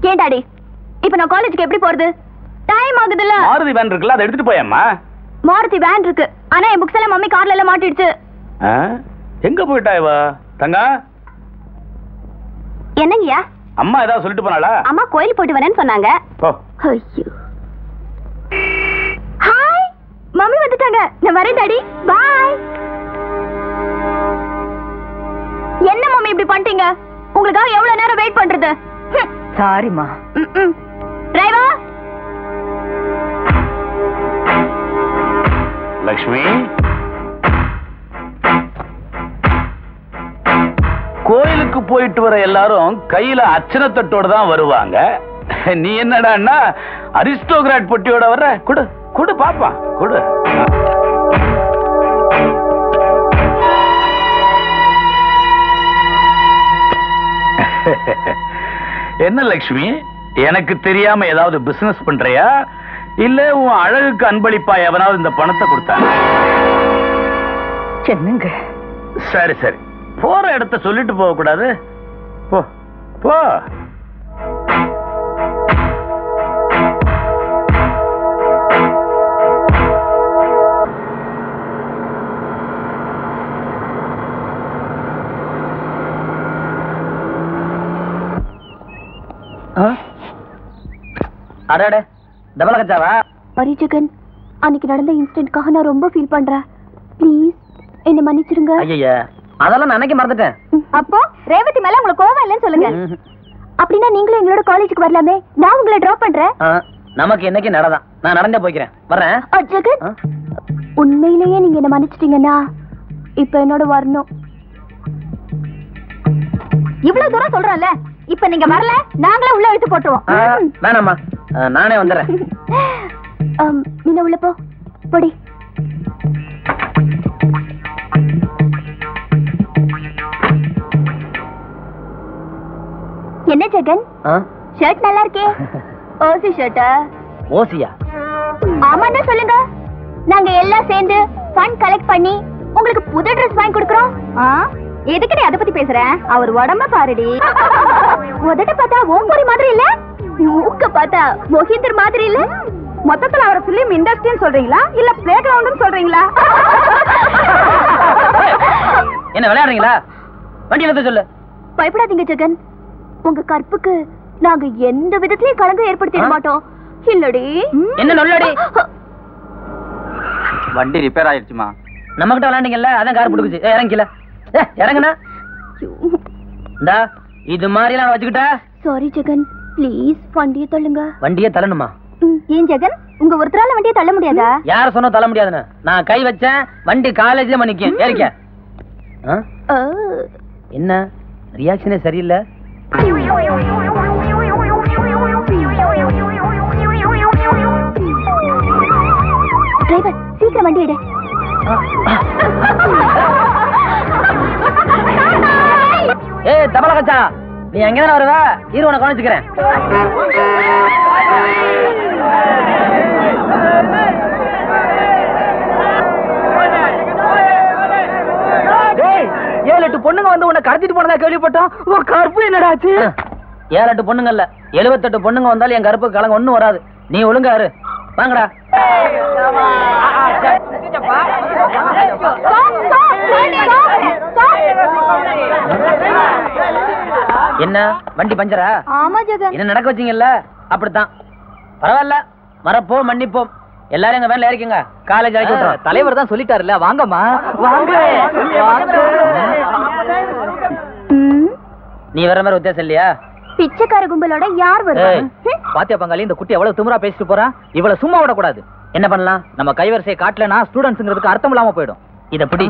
ஏன் டாடி இப்ப நான் காலேஜுக்கு எப்படி போறது? டைம் ஆகுதுல்ல. மாருதி வேன் இருக்குல்ல, அதை எடுத்துட்டு போயம்மா. மாருதி வேன் இருக்கு, ஆனா என் புக்ஸ் எல்லாம் மம்மி கார்ல எல்லாம் மாட்டிடுச்சு. எங்க போயிட்டா இவ? தங்கா, என்னங்கய்யா? அம்மா ஏதாவது சொல்லிட்டு போனாளா? அம்மா கோயில் போயிட்டு வரேன்னு சொன்னாங்க. ஐயோ. ஹாய், மம்மி வந்துட்டாங்க. நான் வரேன் டாடி. பாய். என்ன மம்மி இப்படி பண்ணிட்டீங்க? உங்களுக்காக எவ்வளவு நேரம் வெயிட் பண்றது? சாரிமா. டிரைவர். லக்ஷ்மி, கோயிலுக்கு போயிட்டு வர எல்லாரும் கையில அர்ச்சனை தட்டோட தான் வருவாங்க. நீ என்னடான்னா அரிஸ்டோகிராட் பொட்டியோட வர்ற? குடு குடு பாப்பா, குடு. என்ன லக்ஷ்மி, எனக்கு தெரியாம ஏதாவது பிசினஸ் பண்றியா, இல்ல உன் அழகுக்கு அன்பளிப்பா எவனாவது இந்த பணத்தை கொடுத்தாங்க? என்னங்க? சரி சரி, போற இடத்த சொல்லிட்டு போக கூடாது. போ போ. அடடே, டபுள் கச்சாவா? ஜெகன், அன்னைக்கு நடந்த இன்சிடென்ட்காக நான் ரொம்ப ஃபீல் பண்றேன். ப்ளீஸ் என்ன மன்னிச்சிருங்க. ஐயா, அதெல்லாம் நான் அன்னைக்கு மறந்துட்டேன். அப்போ ரேவதி மேல உங்களுக்கு கோவம் இல்லைன்னு சொல்லுங்க. அப்படின்னா நீங்களும் எங்களோட காலேஜுக்கு வரலாமே, நான் உங்களை டிராப் பண்றேன். நமக்கு என்னைக்கு நடதான், நான் நடந்தே போய்க்கிறேன். வர்றேன். ஜெகன், உண்மையிலேயே நீங்க என்ன மன்னிச்சிட்டீங்கன்னா இப்ப என்னோட வரணும். இவ்வளவு தூரம் சொல்றேன்ல, இப்ப நீங்க வரல, நாங்களே உள்ள எடுத்து போட்டுருவோம். வேணாமா, நானே வந்துடுறேன். நீங்க உள்ள போ. போடி. என்ன ஜெகன், ஷர்ட் நல்லா இருக்கே. ஓசி ஷர்ட்டா? ஓசியா? ஆமாண்ணா சொல்லுங்க. நாங்க எல்லாம் சேர்ந்து ஃபண்ட் கலெக்ட் பண்ணி உங்களுக்கு புது ட்ரெஸ் வாங்கி கொடுக்கறோம். எதுக்கு நீ அத பத்தி பேசுற? அவர் உடம்ப பாருடி. உதட்ட பார்த்தா ஓம்பரி மாதிரி இல்ல, மூக்க பார்த்தா மோகிந்தர் மாதிரி இல்ல. மொத்தத்துல அவரை பிலிம் இண்டஸ்ட்ரின்னு சொல்றீங்களா இல்ல பிளே கிரவுண்ட்னு சொல்றீங்களா? என்ன விளையாடுறீங்களா? வண்டி எடுத்து சொல்லு. பயப்படாதீங்க ஜெகன், உங்க கற்புக்கு நாங்க எந்த விதத்திலயும் களங்கம் ஏற்படுத்திட மாட்டோம். இல்லடி. என்ன நொல்லடி? வண்டி ரிப்பேர் ஆயிடுச்சுமா. நம்ம கிட்ட விளையாண்டீங்கல்ல, அதான் கார் புடுக்குச்சு. இறங்கிக்கல. இறங்குனா இந்தா இது மாதிரி எல்லாம் வச்சுக்கிட்டா. சாரி ஜெகன், ப்ளீஸ் வண்டியை தள்ளுங்க. வண்டியை தள்ளணுமா? ஏன் ஜெகன், உங்க ஒருத்தரால வண்டியை தள்ள முடியாதா? யார சொன்னா தள்ள முடியாதுன்னு? நான் கை வச்சேன், வண்டி காலேஜ்ல மணிக்கும். ஏறிக்க. என்ன ரியாக்ஷனே சரியில்லை. டிரைவர், சீக்கிரம் வண்டி எடு. ஏய் தபல கச்சா, நீ எங்கதான வருவ? இரு, உன கவனிச்சுக்கிறேன். டேய், 7-8 பொண்ணுங்க வந்து உன்னை கடத்திட்டு போனதா கேள்விப்பட்டோம். உன் கருப்பு என்னடாச்சு? 7-8 பொண்ணுங்க இல்ல, 78 பொண்ணுங்க வந்தாலும் என் கருப்பு கலங்க ஒண்ணும் வராது. நீ ஒழுங்கா இரு. வாங்கடா. என்ன வண்டி பஞ்சரா? ஆமா ஜெகன். என்ன நடக்க வச்சீங்கல்ல, அப்படித்தான். பரவாயில்ல, மறப்போம் மன்னிப்போம். எல்லாரும் எங்க வேலை ஏறிக்கங்க, காலேஜ் ஆகி விட்டுறோம். தலைவர் தான் சொல்லிட்டாருல்ல, வாங்கம்மா வாங்க. நீ வர மாதிரி உத்தேசம் இல்லையா? பிச்சைக்கார கும்பலோட யார் வருவாங்க? பாத்தியா பங்காளி, இந்த குட்டி எவ்வளவு திமிரா பேசிட்டு போறா. இவளை சும்மா விடக்கூடாது. என்ன பண்ணலாம்? நம்ம கைவரிசையை காட்டலனா ஸ்டூடெண்ட்ஸ்ங்கிறதுக்கு அர்த்தம் இல்லாம போயிடும். இத பிடி.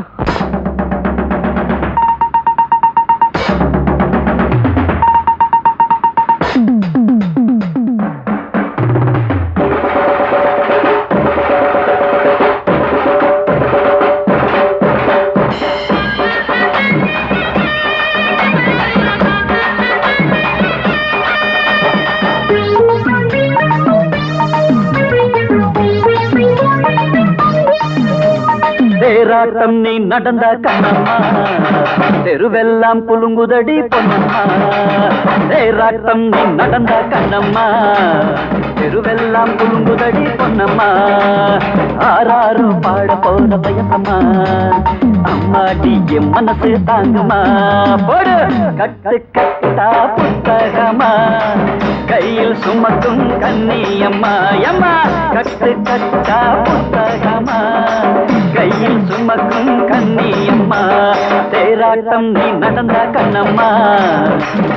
तेरा தேராட்டம் நீ நடந்த கண்ணம்மா தெருவெல்லாம் குலுங்குதடி பொன்னம்மா தேராட்டம் நீ நடந்த கண்ணம்மா தெருவெல்லாம் குலுங்குதடி பொன்னம்மா ஆறாரும் பாட போற வயசம்மா அம்மாடி என் மனசு தாங்குமா போடு கட்டு கட்டா புத்தகமா கையில் சுமக்கும் கண்ணியம்மா அம்மா கட்டு கட்டா புத்தகமா கையில் சுமக்கும் கண்ணியம்மா தேராட்டம் நீ நடந்த கண்ணம்மா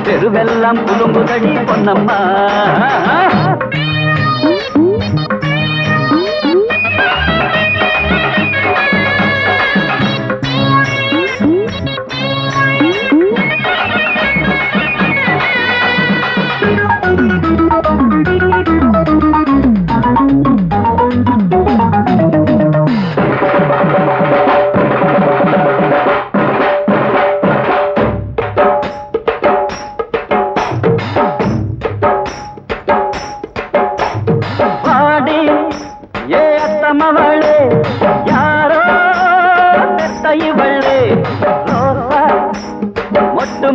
தெருவெல்லாம் குலுங்குதடி பொன்னம்மா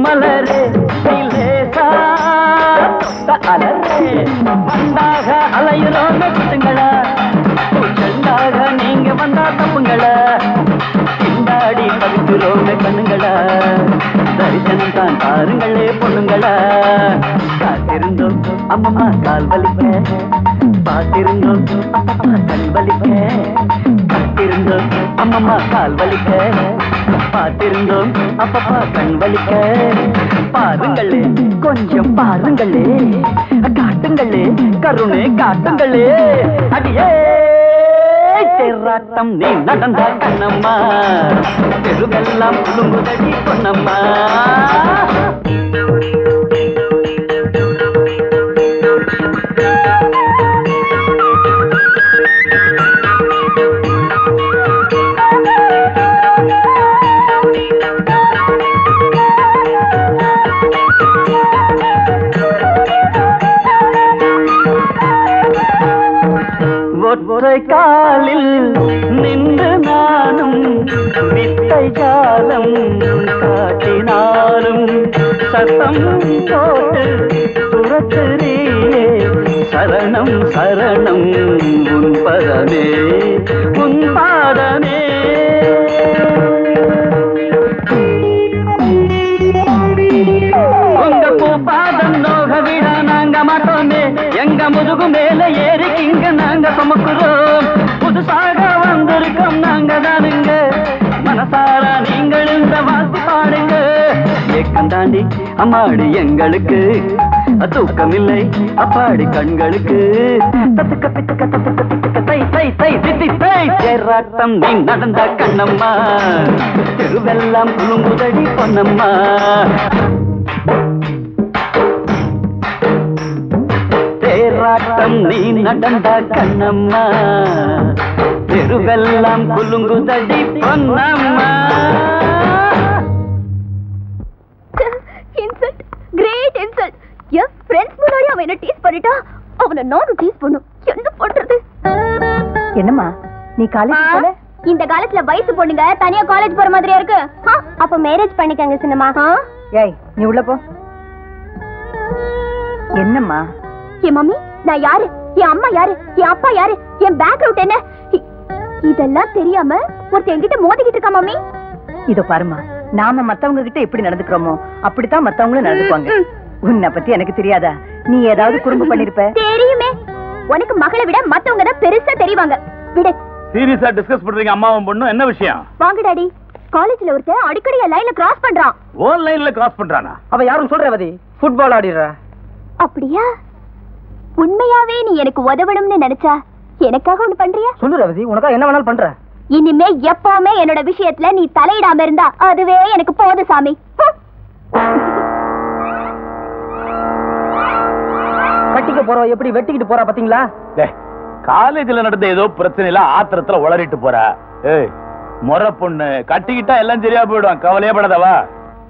மலரே நீலேசா தொட்ட அலரே மண்டாக அலையுறோம் குட்டுங்களா செண்டாக நீங்க வந்தா தப்புங்களா திண்டாடி பவித்துறோம் கண்ணுங்களா தரிசனம் தான் பாருங்களே பொண்ணுங்களா காத்திருந்தோம் அம்மம்மா கால் வலிக்க பார்த்திருந்தோம் கண் வலிக்க காத்திருந்தோம் அம்மம்மா கால் வலிக்க பார்த்திருந்தோம் அப்பப்பா கண் வலிக்க பாருங்களே கொஞ்சம் பாருங்களே காட்டுங்களே கருணை காட்டுங்களே அடியே தேராட்டம் நீ நடந்த கண்ணம்மா தெருவெல்லாம் குலுங்குதடி பொன்னம்மா ஒற்றை காலில் நின்று நானும் வித்தை ஜாலம் காட்டினாலும் சத்தம் போட்டு துரத்துறியே சரணம் சரணம் உன் பதமே உன் பாதமே உங்க பூபாதம் நோக விட நாங்க மாட்டோமே எங்க முதுகு மேல ஏறி இங்க நாங்க சுமக்குறோம் புதுசாக வந்திருக்கோம் நாங்க தானுங்க மனசார நீங்கள் இந்த வாழ்த்து பாடுங்க ஏக்கம் தாண்டி அம்மாடி எங்களுக்கு தூக்கம் இல்லை அப்பாடி கண்களுக்கு தத்துக்க பித்துக்க தத்துக்க பித்துக்க தை தை தை தித்தி தை தேராட்டம் நீ நடந்த கண்ணம்மா தெருவெல்லாம் குலுங்குதடி பொன்னம்மா தேராட்டம் நீ நடந்த கண்ணம்மா தெருவெல்லாம் குலுங்குதடி பொன்னம்மா இன்சல்ட் கிரேட் இன்சல்ட் என் ஃப்ரெண்ட்ஸ் முன்னாடி அவன் என்ன டீஸ் பண்ணிட்டா அவனை நானும் டீஸ் பண்ணும் என்ன பண்றது என்னம்மா நீ காலேஜ் போல இந்த காலத்துல வயசு பொண்ணுங்க தனியா காலேஜ் போற மாதிரியா இருக்கு அப்ப மேரேஜ் பண்ணிக்கங்க சின்னமா ஏய் நீ உள்ள போ என்னம்மா என் மம்மி நான் யாரு என் அம்மா யாரு என் அப்பா யாரு என் பேக்ரவுண்ட் என்ன இதெல்லாம் தெரியாம ஒருத்தன் என்கிட்ட மோதிக்கிட்டு இருக்கா மம்மி இதோ பாருமா நாம மத்தவங்க கிட்ட எப்படி நடந்துக்கிறோமோ அப்படித்தான் மத்தவங்களும் நடந்துக்குவாங்க உன்னை பத்தி எனக்கு தெரியாதா நீ ஏதாவது குறும்பு பண்ணிருப்ப தெரியுமே உனக்கு மகளை விட மத்தவங்க தான் பெருசா தெரிவாங்க விடு சீரியஸா டிஸ்கஸ் பண்றீங்க அம்மாவும் பொண்ணும் என்ன விஷயம் வாங்க டாடி காலேஜ்ல ஒருத்தன் அடிக்கடி லைன்ல கிராஸ் பண்றான் ஓன் லைன்ல கிராஸ் பண்றானா அவ யாரும் சொல்றவதி ஃபுட்பால் ஆடிடுறா அப்படியா உண்மையாவே நீ எனக்கு உதவணும்னு நினைச்சா எனக்காக ஒண்ணு பண்றியா சொல்லு ரவதி உனக்கா என்ன வேணாலும் பண்ற இனிமே எப்பவுமே என்னோட விஷயத்துல நீ தலையிடாம இருந்தா அதுவே எனக்கு போதும் சாமி கட்டிக்க போறோம் எப்படி வெட்டிக்கிட்டு போறா பாத்தீங்களா காலேஜ்ல நடந்த ஏதோ பிரச்சனையில ஆத்திரத்துல உளறிட்டு போறா ஏய் முறை பொண்ணு கட்டிக்கிட்டா எல்லாம் சரியா போயிடும் கவலையே படாதவா